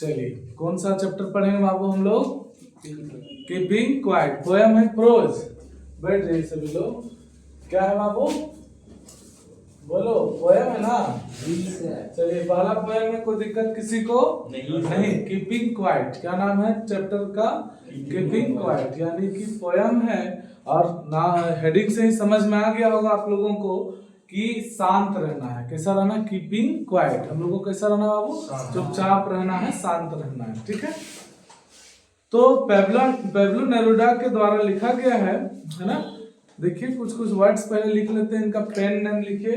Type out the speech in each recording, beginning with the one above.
चलिए कौन सा चैप्टर पढ़ेंगे बाबू हम लोग? Keeping quiet. पोयम है प्रोज। बैठ जाइए सभी लोग। क्या है बाबू? बोलो, पोयम है ना? चलिए पहला पोयम में कोई दिक्कत किसी को नहीं। कीपिंग क्वाइट क्या नाम है चैप्टर का? कीपिंग क्वाइट, यानी कि पोयम है। और ना हेडिंग से ही समझ में आ गया होगा आप लोगों को कि शांत रहना है। कैसा रहना? Keeping quiet. हम लोगों को कैसा रहना बाबू? चुपचाप रहना है, शांत रहना है। ठीक है। तो पेब्लो नेरुडा के द्वारा लिखा गया है ना? देखिए कुछ कुछ वर्ड्स पहले लिख लेते हैं। इनका पेन नेम लिखिए,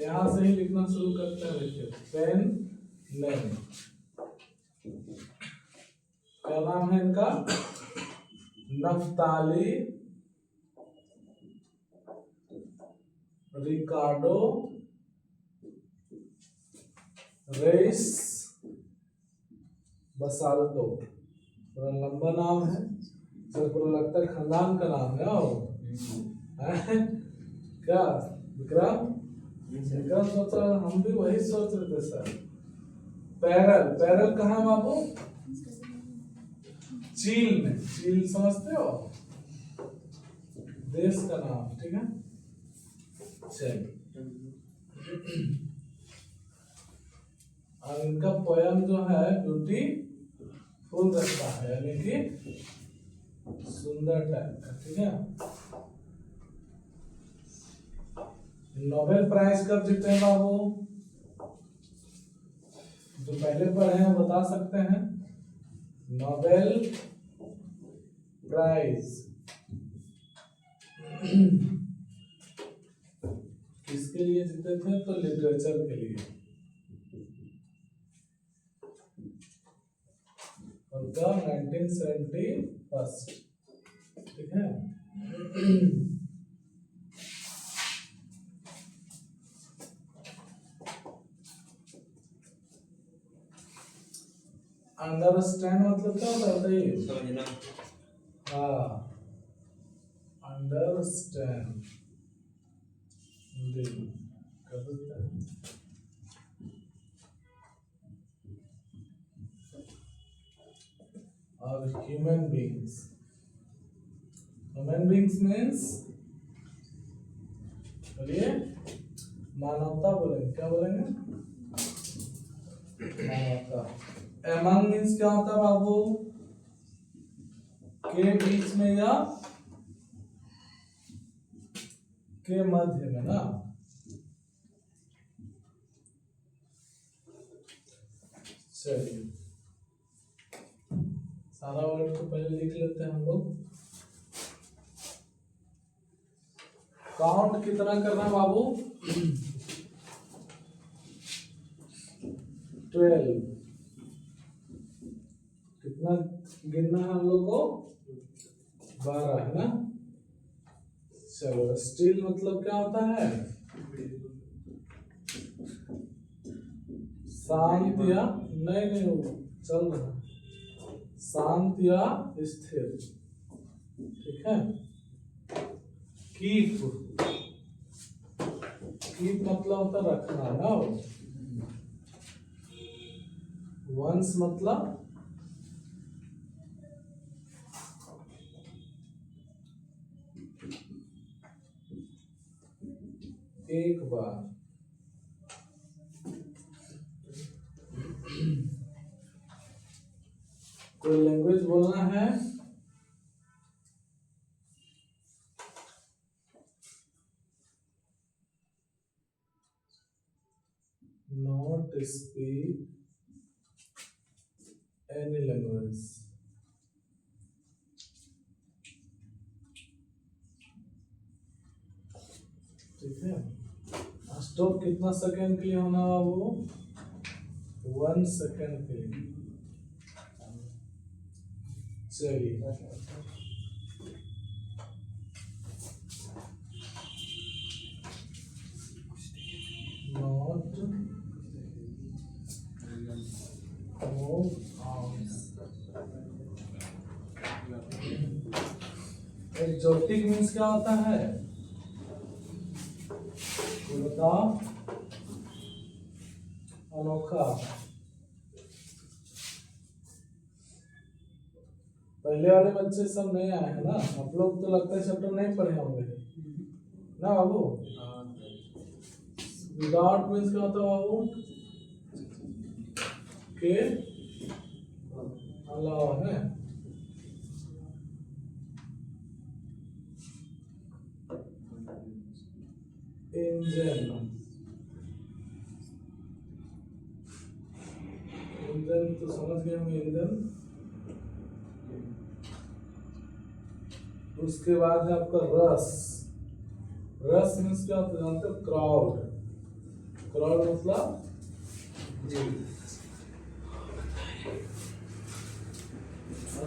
यहां से ही लिखना शुरू करते हैं। देखिए पेन नेम, क्या नाम है इनका? नफ्ताली रिकार्डो रेस बसाल्टो। पूरा लंबा नाम है सर, पूरा लगता है खानदान का नाम है। क्या विक्रम सोच रहा? हम भी वही सोच रहे थे सर। पैरल कहाँ है बाबू? चील में। चील समझते हो? देश का नाम। ठीक है। चलिए और इनका पोयम जो है ब्यूटीफुल रखता है, यानी कि सुंदर टाइप का। ठीक है। नोबेल प्राइज कब जीते हैं बाबू? जो पहले पढ़े हैं वो बता सकते हैं। नोबेल प्राइज किसके लिए जीते थे? तो लिटरेचर के लिए। और 1971। ठीक है। अंडरस्टैंड मतलब क्या होता है बताइए? समझना। हाँ, अंडरस्टैंड कर सकते हैं। और ह्यूमन बींग्स मीन्स बोलिए मानवता। बोलेंगे क्या बोलेंगे? मानवता। एमंग मीन्स क्या होता है बाबू? के बीच में या के मध्य में ना। चलिए सारा वर्ड को पहले लिख लेते हैं हम लोग। काउंट कितना करना बाबू? 12। कितना गिनना है हम लोग को? 12 है ना। चलो स्टील मतलब क्या होता है? शांत या नहीं चल रहा, शांत या स्थिर। ठीक है। कीप मतलब होता रखना ना। वंस मतलब एक बार। कोई लैंग्वेज बोलना है? Not speak any language. ठीक है। स्टॉप कितना सेकंड के लिए होना बाबू? 1 सेकंड के लिए। चलिए not move arms. Exotic means क्या होता है? बताओ। अनोखा। पहले वाले बच्चे सब नहीं आए हैं ना, आप लोग तो लगता है चैप्टर नहीं पढ़े होंगे ना बाबू। विदाउट मीन्स क्या होता है बाबू? के अलावा है। इंजन, इंजन तो समझ गए होंगे इंजन। उसके बाद है आपका रस। रस मीन्स क्या होता है जानते हो? क्राउड। क्राउड मतलब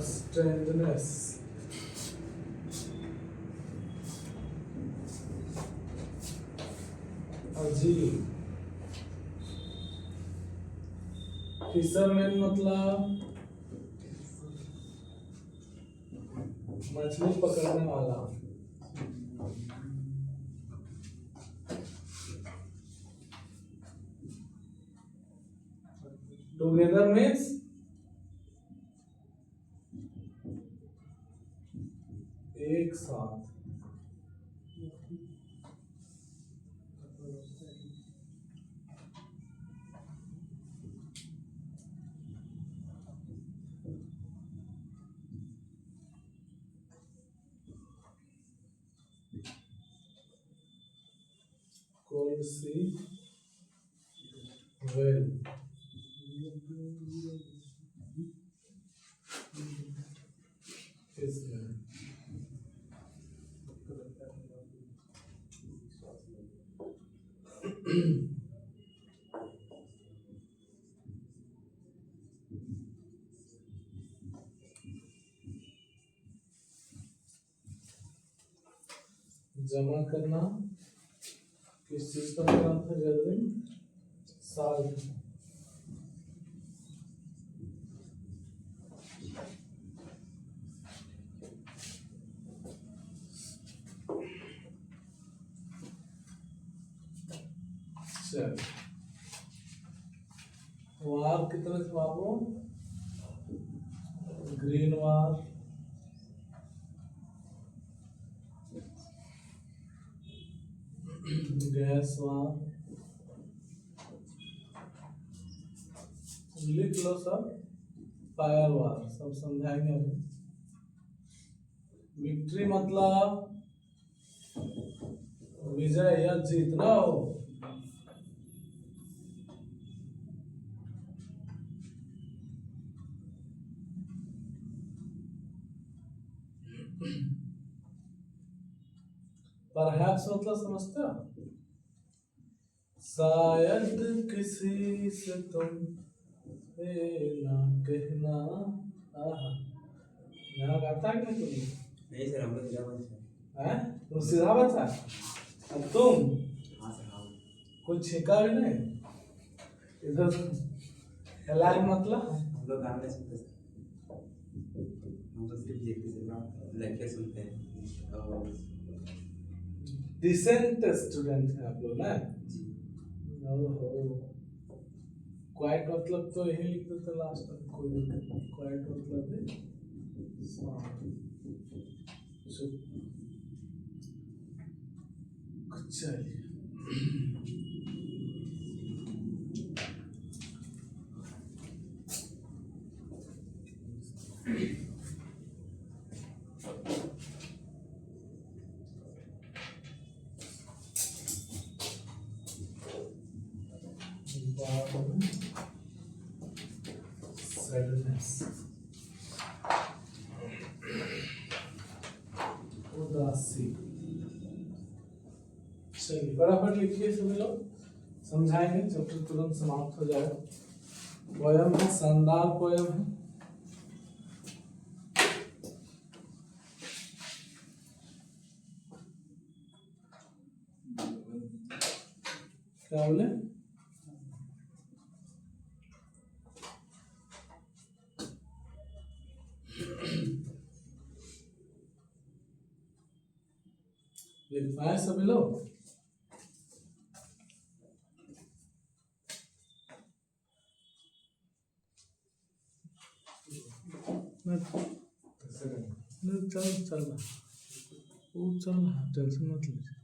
स्ट्रेंथनेस। अजीब। फिशरमैन मतलब मछली पकड़ने वाला। टुगेदर मीन्स एक साथ। कोल्ड सी वेल। जमा करना किस चीज का नाम था? Gathering salt. चल वार कितने थे बाबू? ग्रीन वार, गैस वार। लिख लो सब। फायर वार सब समझाएंगे अभी। विक्ट्री मतलब विजय या जीतना हो। परहैप्स मतलब समझते हो? शायद किसी से तुम ना कहना। यहाँ गाता है कि नहीं तुम्हें? नहीं सर, हम लोग सीधा बच्चा हैं? तुम सीधा बच्चा? अब तुम हाँ सर, हाँ कुछ छिका भी नहीं इधर। एलाइव मतलब हम लोग गाना नहीं सुनते सर, हम लोग सिर्फ देखते सर, लेक्चर सुनते हैं और डिसेंट स्टूडेंट है आप लोग ना। जी। ओहो, क्वाइट मतलब तो यही लिख देते लास्ट में, कोई दिक्कत नहीं। क्वाइट मतलब है चुप। चलिए सैडनेस, उदासी। चलिए फटाफट लिखिए सभी लोग, समझाएंगे चैप्टर तुरंत समाप्त हो जाएगा। पोयम है, शानदार पोयम है। क्या बोले? लिख पाए सभी लोग? चल चल रहा वो चल रहा, टेंशन मत लीजिए।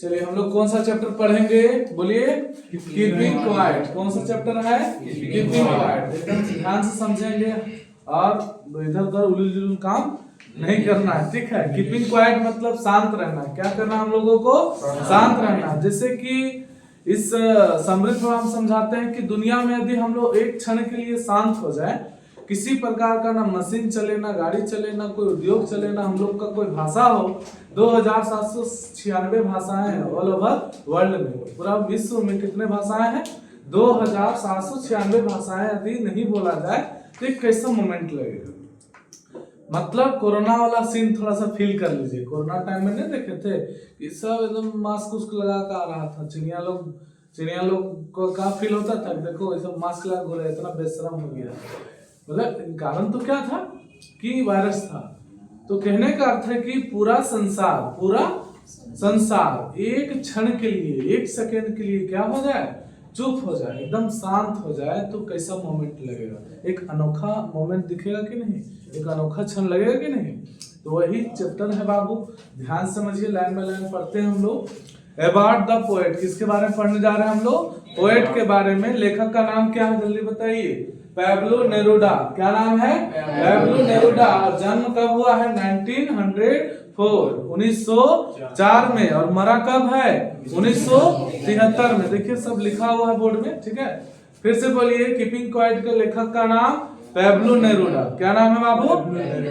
चलिए हम लोग कौन सा चैप्टर पढ़ेंगे बोलिए? Keeping quiet. कौन सा चैप्टर है? Keeping quiet. एकदम ध्यान से समझेंगे और इधर उधर उलझुल काम नहीं करना है, ठीक है? कीपिंग क्वाइट मतलब शांत रहना। क्या करना हम लोगों को? शांत रहना। जैसे कि इस समृद्ध में हम समझाते हैं कि दुनिया में यदि हम लोग एक क्षण के लिए शांत हो जाए, किसी प्रकार का ना मशीन चले, ना गाड़ी चले, ना कोई उद्योग चले, ना हम लोग का कोई भाषा हो, 2796 भाषाएं हैं ऑल ओवर वर्ल्ड में। पूरा विश्व में कितने भाषाएं हैं? 2796 भाषाएं यदि नहीं बोला जाए तो एक कैसा मोमेंट लगेगा? मतलब कोरोना वाला सीन थोड़ा सा फील कर लीजिए। कोरोना टाइम में नहीं देखे थे कि सब एकदम मास्क उस्क लगा कर आ रहा था, चिड़िया लोग को का फील होता था, देखो सब मास्क लगा घूरे, इतना बेशरम हो गया। मतलब कारण तो क्या था कि वायरस था। तो कहने का अर्थ है कि पूरा संसार एक क्षण के लिए, एक सेकेंड के लिए क्या हो जाए? चुप हो जाए, एकदम शांत हो जाए, तो कैसा मोमेंट लगेगा? एक अनोखा मोमेंट दिखेगा कि नहीं? एक अनोखा क्षण लगेगा कि नहीं? तो वही चैप्टर है बाबू, ध्यान समझिए, लाइन बाय लाइन पढ़ते हैं हम लोग। अबाउट द पोएट, किसके बारे में पढ़ने जा रहे हैं हम लोग? पोएट के बारे में। लेखक का नाम क्या है जल्दी बताइए? Pablo Neruda. क्या नाम है? Pablo Neruda. और जन्म कब हुआ है? 1904 में। और मरा कब है? 1973 में। देखिए सब लिखा हुआ है बोर्ड में, ठीक है? फिर से बोलिए, कीपिंग क्वाइट के लेखक का नाम पैब्लो नेरुडा। क्या नाम है बाबू?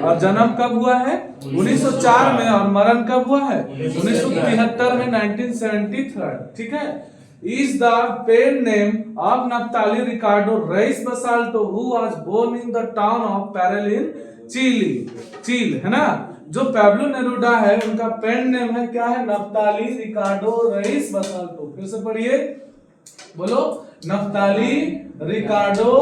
और जन्म कब हुआ है? 1904 में। और मरण कब हुआ है? 1973 में, 1973, ठीक है? Is the pen name of Naphtali Ricardo Reis Basalto, who was born in the town of Parral in Chile, है ना? जो पैब्लो नेरुडा है उनका पेन नेम है क्या है? नफ्ताली रिकार्डो रईस बसाल्टो। फिर से पढ़िए, बोलो, नफ्ताली रिकार्डो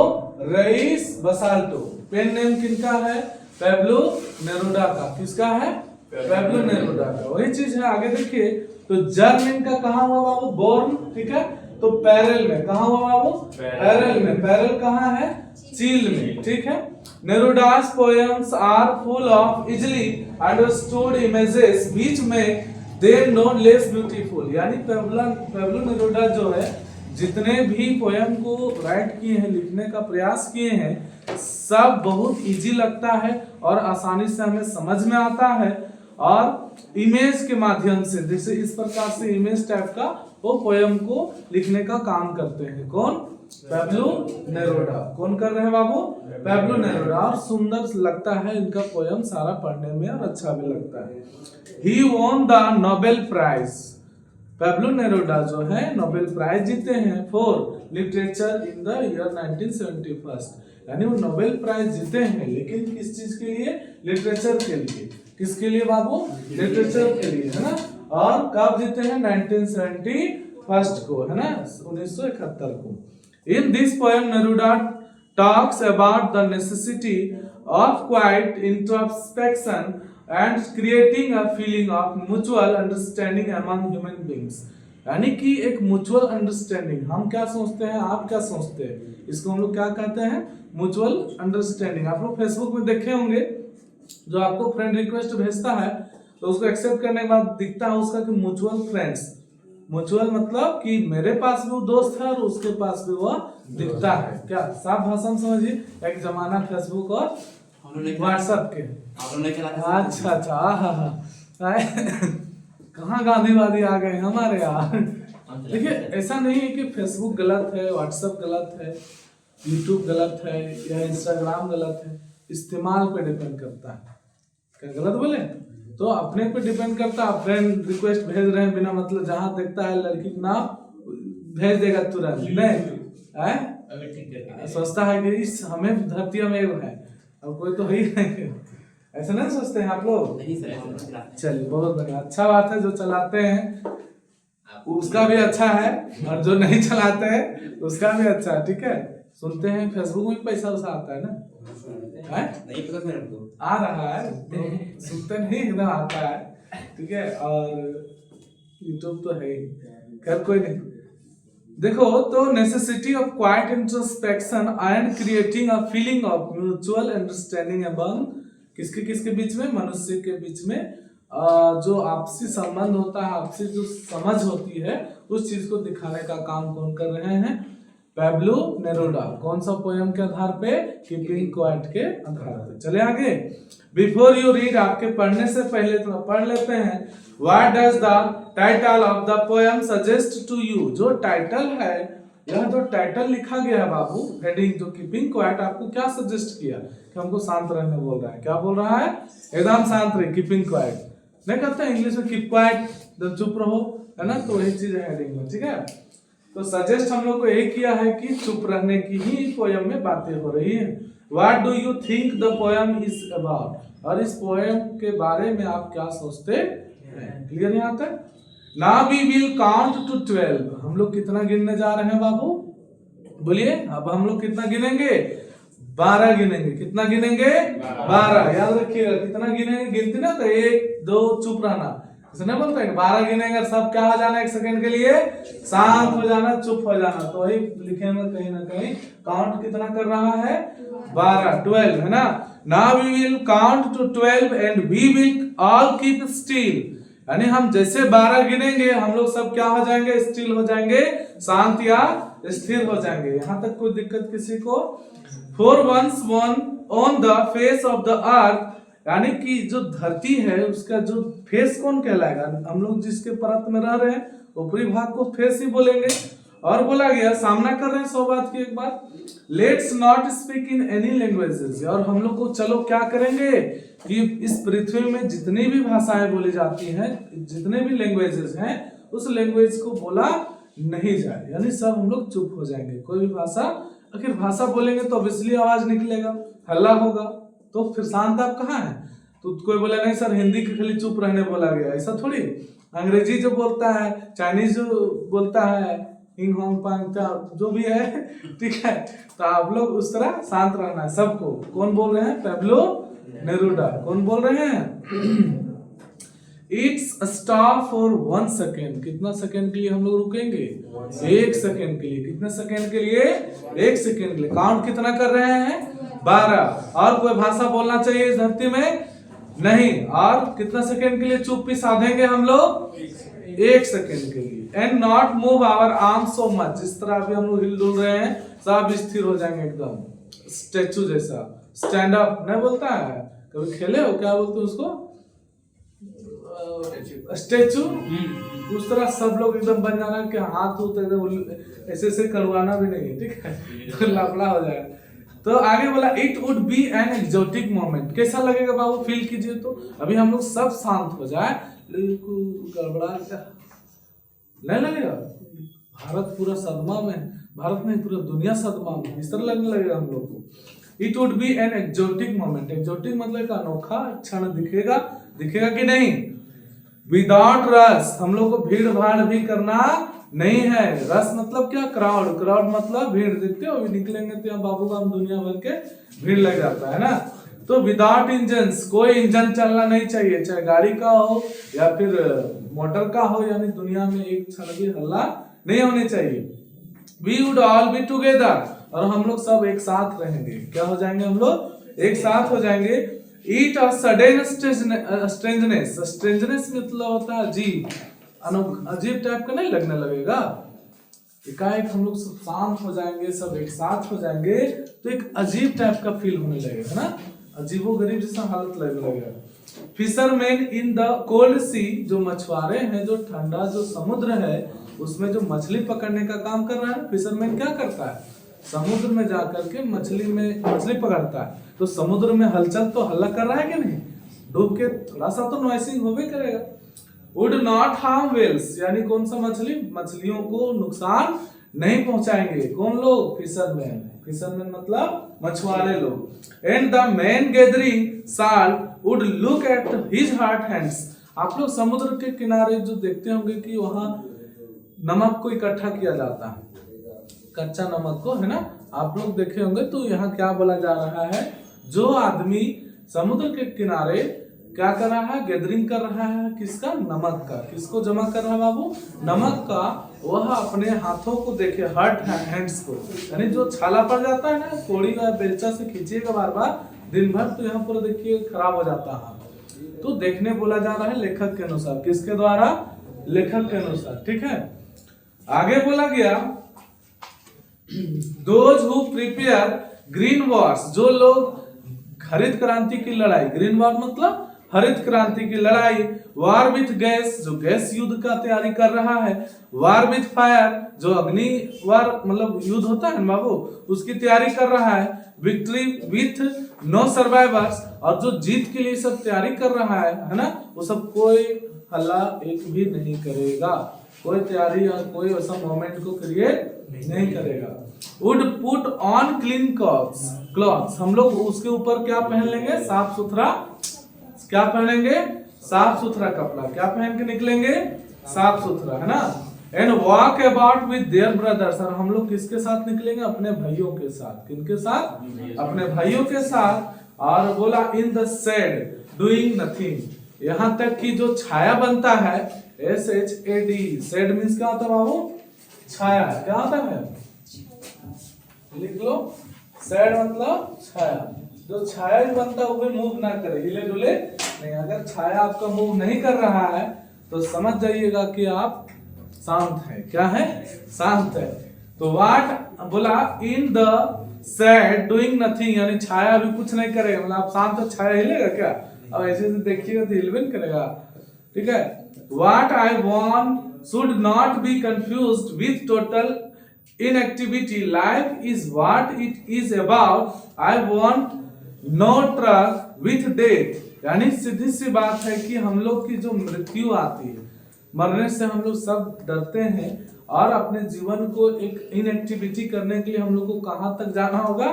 रईस बसाल्टो। पेन नेम किनका है? पैब्लो नेरुडा का। किसका है? पैब्लो नेरुडा का। वही चीज है, आगे देखिए। तो जन्म इनका कहाँ हुआ बाबू? बोर्न, ठीक है? तो पैरल में। कहाँ हुआ बाबू? पैरल में। पैरल कहाँ है? चील में, ठीक है? नेरुडा's poems are full of easily understood images which make them no less beautiful। यानी पैब्लो नेरुडा जो है, जितने भी पोएम को राइट किए हैं, लिखने का प्रयास किए हैं, सब बहुत इजी लगता है और आसानी से हमें समझ में आता है। और इमेज के माध्यम से, जैसे इस प्रकार से इमेज टाइप का वो पोएम को लिखने का काम करते हैं। कौन? Pablo Neruda. कौन कर रहे हैं बाबू? Pablo Neruda. और सुंदर लगता है इनका पोएम सारा पढ़ने में और अच्छा भी लगता है। He won the Nobel prize. Pablo Neruda जो है नोबेल प्राइज जीते हैं for literature in the year 1971। यानी वो नोबेल प्राइज जीते हैं, लेकिन किस चीज के लिए? लिटरेचर के लिए। किसके लिए बाबू? लिटरेचर के लिए, है ना? और कब जीते हैं? 1971 को, है ना? 1971 को। In this poem, Neruda talks about the necessity of quiet introspection and creating a feeling of mutual understanding among human beings। यानी कि एक म्यूचुअल अंडरस्टैंडिंग। हम क्या सोचते हैं, आप क्या सोचते हैं, इसको हम लोग क्या कहते हैं? Mutual understanding. आप लोग फेसबुक में देखे होंगे, जो आपको फ्रेंड रिक्वेस्ट भेजता है तो उसको एक्सेप्ट करने के बाद दिखता है उसका कि म्यूचुअल फ्रेंड्स। म्यूचुअल मतलब कि मेरे पास भी वो दोस्त है और उसके पास भी वो दिखता है। क्या साफ भाषा में समझिए, एक जमाना फेसबुक और व्हाट्सएप के। अच्छा अच्छा, हाँ कहाँ गांधीवादी आ गए हमारे यार। देखिए ऐसा नहीं है कि फेसबुक गलत है, व्हाट्सएप गलत है, यूट्यूब गलत है या इंस्टाग्राम गलत है। इस्तेमाल पे डिपेंड करता है। क्या गलत बोले? तो अपने पे डिपेंड करता है। फ्रेंड रिक्वेस्ट भेज रहे हैं बिना मतलब, जहां देखता है लड़की का नाम भेज देगा तुरंत, नहीं है? सोचता है कि इस हमें धरती में है, अब कोई तो ही नहीं। ऐसा नहीं सोचते हैं आप लोग? चलिए बहुत बढ़िया, अच्छा बात है। जो चलाते हैं उसका भी अच्छा है और जो नहीं चलाते हैं उसका भी अच्छा है, ठीक है? सुनते हैं फेसबुक में पैसा उसा आता है ना, नहीं पता मेरे को, आ रहा है तो सुनते नहीं एकदम आता है, ठीक है? और यूट्यूब तो है ही। खैर कोई नहीं, देखो तो necessity of quite introspection and creating a feeling of mutual understanding among किसके किसके बीच में, मनुष्य के बीच में जो आपसी संबंध होता है, आपसी जो समझ होती है, उस चीज को दिखाने का काम कौन कर रहे हैं, पैब्लो नेरुदा। कौन सा पोयम के आधार पे, कीपिंग क्वाइट के आधार पे। चले आगे। बिफोर यू रीड, आपके पढ़ने से पहले तो पढ़ लेते हैं। What does the title of the poem suggest to you. जो टाइटल है, यह जो टाइटल लिखा गया है बाबू, हेडिंग जो कीपिंग क्वाइट, आपको क्या सजेस्ट किया कि हमको शांत रहने बोल रहा है। क्या बोल रहा है, एकदम शांत रहे, कीपिंग क्वाइट। नहीं कहते इंग्लिश में कीप क्वाइट, जब चुप रहो, है ना, तो वही चीज है हेडिंग में, ठीक है। तो सजेस्ट हम लोग को यही किया है कि चुप रहने की ही पोयम में बातें हो रही है। What do you think the poem is about, और इस पोयम के बारे में आप क्या सोचते हैं। क्लियर यहाँ तक। Now we will count to 12। हम लोग कितना गिनने जा रहे हैं बाबू, बोलिए। अब हम लोग कितना गिनेंगे, 12 गिनेंगे। कितना गिनेंगे, 12। याद रखिएगा कितना गिनेंगे, गिनती ना तो 1 2 चुप रहना, ऐसा नहीं बोलते हैं। 12 गिनेंगे, सब क्या हो जाना, 1 सेकंड के लिए शांत हो जाना, चुप हो जाना। तो वही लिखेंगे कहीं ना कहीं। काउंट कितना कर रहा है, 12, 12 है ना। Now we will count to 12 and we will all keep still. यानी हम जैसे 12 गिनेंगे, हम लोग सब क्या हो जाएंगे, स्टिल हो जाएंगे, शांत या स्थिर हो जाएंगे। यहाँ तक कोई दिक्कत किसी को। For once one on the face of the earth, यानी कि जो धरती है उसका जो फेस कौन कहलाएगा, हम लोग जिसके परत में रह रहे हैं, ऊपरी भाग को फेस ही बोलेंगे। और बोला गया, सामना कर रहे हैं 100 बात की एक बात, let's not speak in any languages. और हम लोग को चलो क्या करेंगे कि इस पृथ्वी में जितनी भी भाषाएं बोली जाती हैं, जितने भी लैंग्वेजेस हैं, उस लैंग्वेज को बोला नहीं जाए, यानी सब हम लोग चुप हो जाएंगे। कोई भी भाषा, आखिर भाषा बोलेंगे तो ऑब्वियसली आवाज निकलेगा, हल्ला होगा, तो फिर शांत आप कहाँ है। तो कोई बोला नहीं सर हिंदी के खाली चुप रहने बोला गया, ऐसा थोड़ी। अंग्रेजी जो बोलता है, चाइनीज जो बोलता है, हिंग होंग पांग जो भी है, ठीक है, तो आप लोग उस तरह शांत रहना है सबको। कौन बोल रहे हैं, पैब्लो नेरुदा। कौन बोल रहे हैं। It's stop for 1 second. कितना सेकेंड के लिए हम लोग रुकेंगे, 1 सेकेंड के लिए। कितने सेकेंड के लिए, 1 सेकेंड के लिए। काउंट कितना कर रहे हैं, 12। और कोई भाषा बोलना चाहिए इस धरती में नहीं। और कितना सेकेंड के लिए चुप्पी साधेंगे हम लोग, 1 सेकेंड के लिए। And not move our arm so much. जिस तरह अभी हम लोग हिल डुल रहे हैं, सब स्थिर हो जाएंगे एकदम, स्टैचू जैसा। स्टैंड अप नहीं बोलता है, कभी खेले हो, क्या बोलते हैं उसको, स्टैचू। उस तरह सब लोग एकदम बन जाना कि हाथ उठ एकदम ऐसे ऐसे करवाना भी नहीं है, ठीक है, तो लफड़ा हो जाएगा। तो आगे बोला, it would be an exotic moment. कैसा लगेगा बाबू, फील कीजिए। तो अभी हम लोग सब शांत हो जाए, गड़बड़ा नहीं लगेगा। भारत पूरा सदमा में, भारत नहीं पूरा दुनिया सदमा में, इस तरह लगने लगेगा हम लोग को। It would be an exotic moment. Exotic मतलब एक अनोखा क्षण दिखेगा, दिखेगा कि नहीं। विदाउट रस, हम लोग को भीड़ भाड़ भी करना नहीं है। रस मतलब क्या, क्राउड। क्राउड मतलब भीड़। देखते हो अभी निकलेंगे तो यहाँ बाबू का दुनिया भर के भीड़ लग जाता है ना। तो विदाउट इंजन, कोई इंजन चलना नहीं चाहिए, चाहे गाड़ी का हो या फिर मोटर का हो, यानी दुनिया में एक क्षण भी हल्ला नहीं होनी चाहिए। We would all be together, और हम लोग सब एक साथ रहेंगे। क्या हो जाएंगे हम लोग, एक साथ हो जाएंगे। ईट अ सडन स्ट्रेंजनेस। स्ट्रेंजनेस मतलब होता है अजीब, अजीब टाइप का नहीं लगने लगेगा। एकाएक हम लोग सब शांत हो जाएंगे, सब एक साथ हो जाएंगे, तो एक अजीब टाइप का फील होने लगेगा ना, अजीबो गरीब जैसा हालत लगने लगेगा। फिशरमैन इन द कोल्ड सी, जो मछुआरे हैं, जो ठंडा जो समुद्र है उसमें जो मछली पकड़ने का काम कर रहा है, फिशरमैन क्या करता है, समुद्र में जाकर के मछली पकड़ता है। तो समुद्र में हलचल तो हल्ला कर रहा है कि नहीं, डूब के थोड़ा सा तो नॉइसिंग होवे करेगा। वुड नॉट हार्म वेल्स, यानी कौन सा मछली, मछलियों को नुकसान नहीं पहुंचाएंगे। कौन लोग, फिशरमैन। फिशरमैन मतलब मछुआरे लोग। And the man gathering salt would look at his hot hands. आप लोग समुद्र के किनारे जो देखते होंगे कि वहां नमक को इकट्ठा किया जाता है, कच्चा नमक को, है ना, आप लोग देखे होंगे। तो यहाँ क्या बोला जा रहा है, जो आदमी समुद्र के किनारे क्या कर रहा है, गैदरिंग कर रहा है किसका, नमक का। किसको जमा कर रहा है बाबू, नमक का। वह अपने हाथों को देखे, हर्ट हैंड्स को, यानी जो छाला पड़ जाता है ना, कोड़ी का बेलचा से खींचिएगा बार बार दिन भर तो यहाँ पर देखिए खराब हो जाता है। तो देखने बोला जा रहा है लेखक के अनुसार, किसके द्वारा, लेखक के अनुसार, ठीक है। आगे बोला गया those who prepare green Wars, जो लोग हरित क्रांति की लड़ाई, ग्रीन वॉर मतलब हरित क्रांति की लड़ाई, वार विथ गैस, जो गैस युद्ध का तैयारी कर रहा है, वार विथ फायर, जो अग्नि वार मतलब युद्ध होता है बाबू, उसकी तैयारी कर रहा है, विक्ट्री विथ नो सर्वाइवर्स, और जो जीत के लिए सब तैयारी कर रहा है ना, वो सब कोई हल्ला एक भी नहीं करेगा, कोई तैयारी या कोई ऐसा मोमेंट को क्रिएट नहीं करेगा। Would put on clean clothes, हम लोग उसके ऊपर क्या पहन लेंगे, साफ सुथरा, क्या पहनेंगे, साफ सुथरा कपड़ा, क्या पहन के निकलेंगे, साफ सुथरा, है ना। And walk about with their brothers, और हम लोग किसके साथ निकलेंगे, अपने भाइयों के साथ, किनके साथ, अपने भाइयों के साथ। और बोला in the shade doing nothing, यहाँ तक कि जो छाया बनता है, SHAD, शेड मीन्स क्या होता है बाबू, छाया, क्या होता है, लिख लो, शेड मतलब छाया, जो छाया भी बनता है वो भी मूव ना करे, हिले डुले नहीं। अगर छाया आपका मूव नहीं कर रहा है तो समझ जाइएगा कि आप शांत है, क्या है, शांत है। तो वाट बोला in the shade doing nothing, यानी छाया भी कुछ नहीं करेगा, मतलब आप शांत हो, छाया हिलेगा क्या, अब ऐसे से देखिएगा तो हिल भी नहीं करेगा, ठीक है। What I want should not be confused with total inactivity, life is what it is about, I want no truck with death, यानी सीधी सी बात है कि हम लोग की जो मृत्यु आती है, मरने से हम लोग सब डरते हैं, और अपने जीवन को एक इनएक्टिविटी करने के लिए हम लोग को कहां तक जाना होगा,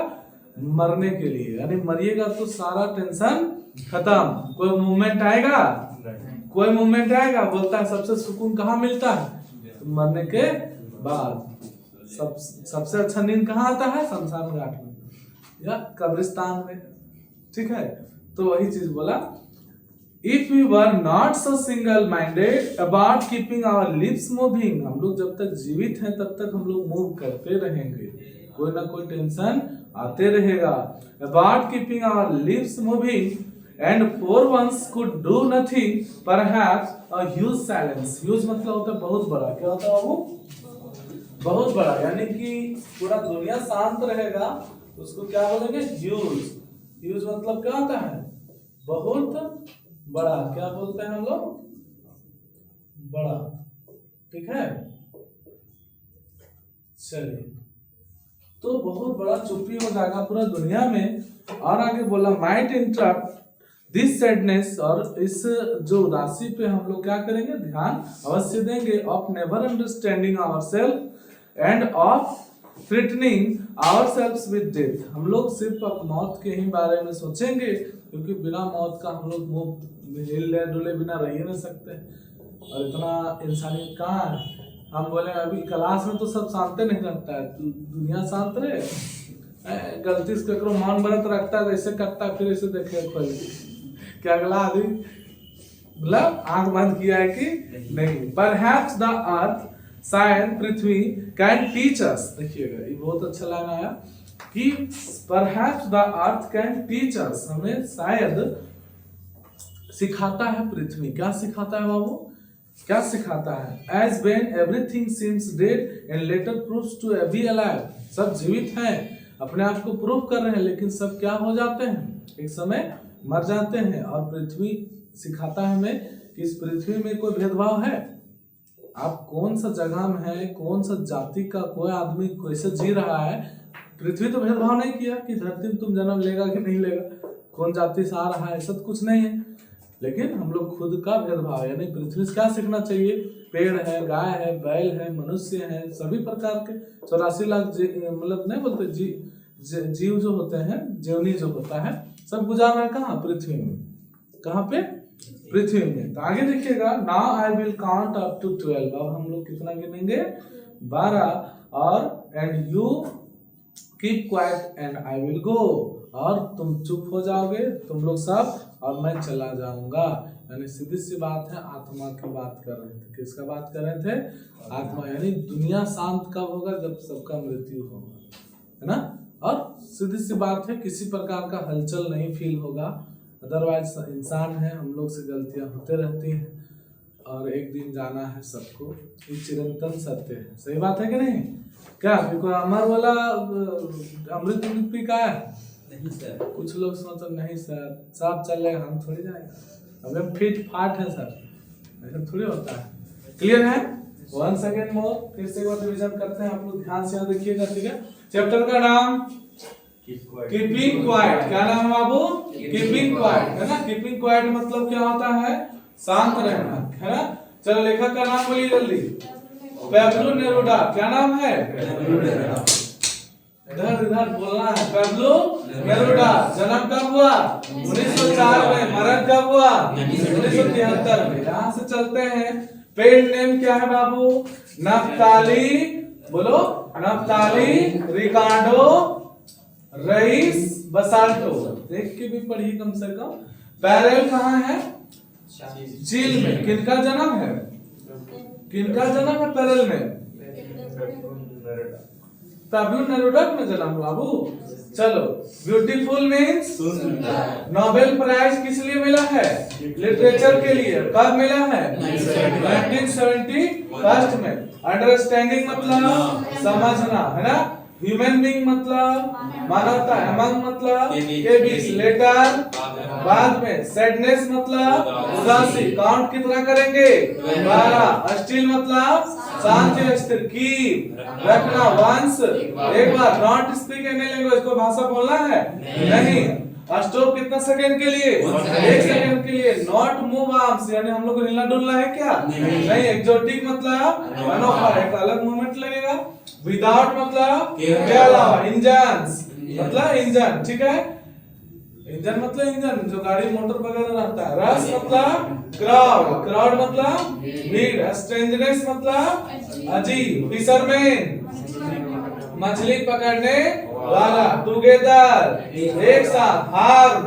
मरने के लिए, यानी मरिएगा तो सारा टेंशन खत्म, कोई मूवमेंट आएगा, कोई मूवमेंट आएगा, बोलता है सबसे सुकून कहाँ मिलता है, मरने के बाद। सबसे अच्छा नींद कहाँ आता है, शमशान घाट में या कब्रिस्तान में, ठीक है। तो वही चीज बोला, if we were not so single minded about keeping our lips moving, हम लोग जब तक जीवित हैं तब तक हम लोग मूव करते रहेंगे, कोई ना कोई टेंशन आते रहेगा। About keeping our lips moving and for once could do nothing perhaps a huge silence, huge मतलब होता है बहुत बड़ा, क्या होता है वो, बहुत बड़ा, यानी कि पूरा दुनिया शांत रहेगा, उसको क्या बोलेंगे, ह्यूज। ह्यूज मतलब क्या होता है, बहुत बड़ा, क्या बोलते हैं हम लोग, बड़ा, ठीक है। चलिए, तो बहुत बड़ा चुप्पी हो जाएगा पूरा दुनिया में। और आगे बोला माइट इंटरप्ट दिस सैडनेस, और इस जो उदासी पे हम लोग क्या करेंगे, ध्यान अवश्य देंगे, of never understanding ourselves and of threatening ourselves with death, हम लोग सिर्फ मौत के ही बारे में सोचेंगे, क्योंकि बिना मौत का हम लोग मुंह हिले डुले बिना रह ही नहीं सकते, और इतना इंसानियत कहाँ है। हम बोले अभी क्लास में तो सब शांत नहीं रखता है, दुनिया शांत रहे, गलती से करो मौन व्रत रखता है, ऐसे करता है, फिर ऐसे देखे कोई क्या अगला आदमी मतलब आंख बंद किया है कि नहीं। परहैप्स द अर्थ, शायद पृथ्वी कैन टीच अस, देखिएगा ये बहुत अच्छा लाइन आया कि perhaps the earth can teach us, हमें शायद सिखाता है पृथ्वी, क्या सिखाता है बाबू, क्या सिखाता है, as when everything seems dead and later proves to be alive, सब जीवित हैं, अपने आप को प्रूव कर रहे हैं, लेकिन सब क्या हो जाते हैं, एक समय मर जाते हैं। और पृथ्वी सिखाता है हमें कि इस पृथ्वी में कोई भेदभाव है, आप कौन सा जगह में है, कौन सा जाति का कोई आदमी कैसे जी रहा है, पृथ्वी तो भेदभाव नहीं किया कि धरती में तुम जन्म लेगा कि नहीं लेगा, कौन जाति से आ रहा है, ऐसा कुछ नहीं है। लेकिन हम लोग खुद का भेदभाव, यानी पृथ्वी से क्या सीखना चाहिए, पेड़ है, गाय है, बैल है, मनुष्य है, सभी प्रकार के 84 लाख मतलब नहीं बोलते जीव जो होते हैं, जीवनी जो होता है, सब गुजार रहा है कहाँ, पृथ्वी में, कहाँ पे, पृथ्वी में। तो आगे देखिएगा, now I will count up to 12, अब हम लोग कितना गिनेंगे, 12, और and you keep quiet and I will go, और तुम चुप हो जाओगे, तुम लोग सब और मैं चला जाऊंगा। यानी सीधी सी बात है, आत्मा की बात कर रहे थे। किसका बात कर रहे थे? आत्मा। यानी दुनिया शांत कब होगा? जब सबका मृत्यु होगा, है ना। और सीधी सी बात है, किसी प्रकार का हलचल नहीं फील होगा। अदरवाइज इंसान है, हम लोग से गलतियां होते रहती हैं और एक दिन जाना है सबको। ये चिरंतन सत्य है। सही बात है कि नहीं? क्या कोई अमर वाला अमृत अमृत पी का है? नहीं सर। कुछ लोग सोचते नहीं सर, सब चलेगा, हम थोड़ी जाएगा। अब हम फिट फाट है सर, ऐसा थोड़ी होता है। क्लियर है? वन सेकेंड मोर, फिर से एक बार रिवीजन करते हैं। आप लोग ध्यान से यहाँ देखिएगा, ठीक है। चैप्टर का नाम कीपिंग क्वाइट। क्या नाम है बाबू? कीपिंग क्वाइट, है ना। कीपिंग क्वाइट मतलब क्या होता है? शांत रहना, है ना। चलो लेखक का नाम बोलिए जल्दी। Pablo Neruda. क्या नाम है? इधर इधर बोलना है। Pablo Neruda. जन्म कब हुआ? 1904 में। मरण कब हुआ? 1973 में। यहाँ से चलते हैं। पेड नेम क्या है बाबू? नफ्ताली, बोलो। नफ्ताली रिकार्डो रईस बसाल्टो। देख के भी पढ़िए कम से कम। पैरेल कहाँ है? चील में। किनका जन्म है? किनका जन्म है पैरेल में? पैब्लो नेरुडा में जन्म हुआ बाबू। चलो, ब्यूटीफुल मीन्स सुंदर। नोबेल प्राइज किस लिए मिला है? लिटरेचर के लिए। कब मिला है? 1971 में। अंडरस्टैंडिंग मतलब समझना, है ना। ह्यूमन बीइंग मतलब मानवता। एमंग मतलब के बीच। लेटर बाद में। सैडनेस मतलब उदासी। काउंट कितना करेंगे? 12। स्टिल मतलब शांति स्थिर। कीप रखना। वंस एक बार। नॉट स्पीक एनी लैंग्वेज, को भाषा बोलना है नहीं। स्टॉप कितना सेकंड के लिए? 1 सेकंड के लिए। नॉट मूव आर्म्स, यानी हम लोग को हिलना डुलना है क्या? नहीं। एक्सोटिक मतलब अनोखा, एक अलग मूवमेंट लगेगा। विदाउट मतलब के अलावा। इंजन्स मतलब इंजन, ठीक है। इंजन मतलब इंजन, जो गाड़ी मोटर वगैरह रहता है। रस मतलब क्राउड। क्राउड मतलब भीड़। स्ट्रेंजनेस मतलब अजीब। फिशरमैन मछली पकड़ने वाला। टुगेदर एक साथ। हार्म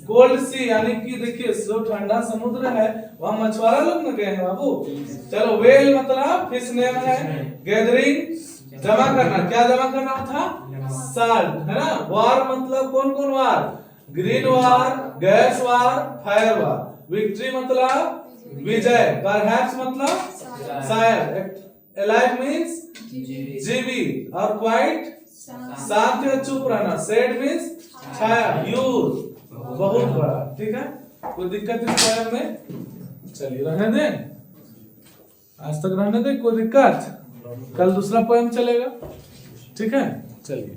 कोल्ड सी, यानी कि देखिए जो ठंडा समुद्र है वहां मछुआरा लोग न गए हैं बाबू। चलो, वेल मतलब फिश नेम है। गैदरिंग जमा करना। क्या जमा करना था? साल्ट, है ना। वार मतलब कौन कौन वार? ग्रीन वार, गैस वार, फायर वार। विक्ट्री मतलब विजय। परहैप्स मतलब शायद। Alive means जीवी। और क्वाइट शांत या चुप रहना। सेड मीन्स छाया। यूज बहुत बड़ा, ठीक है। कोई दिक्कत इस पोएम में? चलिए रहने दें, आज तक रहने दें, कोई दिक्कत? कल दूसरा पोएम चलेगा, ठीक है। चलिए।